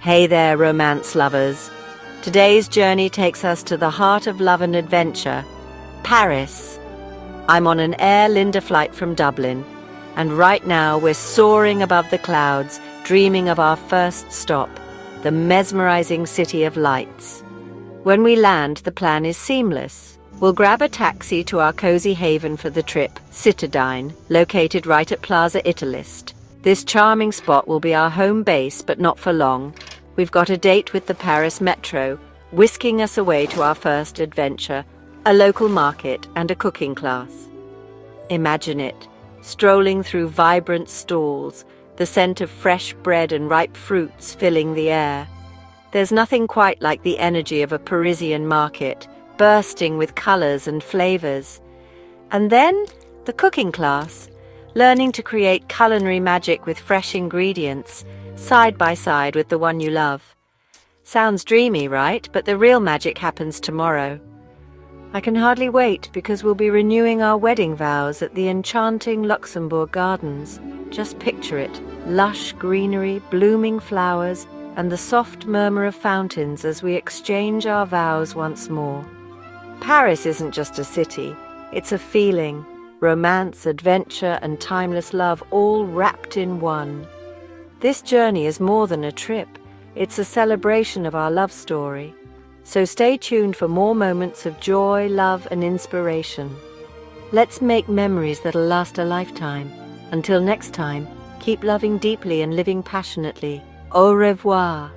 Hey there, romance lovers. Today's journey takes us to the heart of love and adventure, Paris. I'm on an Air Linda flight from Dublin, and right now we're soaring above the clouds, dreaming of our first stop, the mesmerizing City of Lights. When we land, the plan is seamless. We'll grab a taxi to our cozy haven for the trip, Citadine, located right at Plaza Italist. This charming spot will be our home base, but not for long. We've got a date with the Paris Metro, whisking us away to our first adventure, a local market and a cooking class. Imagine it, strolling through vibrant stalls, the scent of fresh bread and ripe fruits filling the air. There's nothing quite like the energy of a Parisian market, bursting with colors and flavors. And then the cooking class, learning to create culinary magic with fresh ingredients, side by side with the one you love. Sounds dreamy, right? But the real magic happens tomorrow. I can hardly wait because we'll be renewing our wedding vows at the enchanting Luxembourg Gardens. Just picture it, lush greenery, blooming flowers, and the soft murmur of fountains as we exchange our vows once more. Paris isn't just a city, it's a feeling, romance, adventure, and timeless love all wrapped in one. This journey is more than a trip, it's a celebration of our love story. So stay tuned for more moments of joy, love, and inspiration. Let's make memories that'll last a lifetime. Until next time, keep loving deeply and living passionately. Au revoir.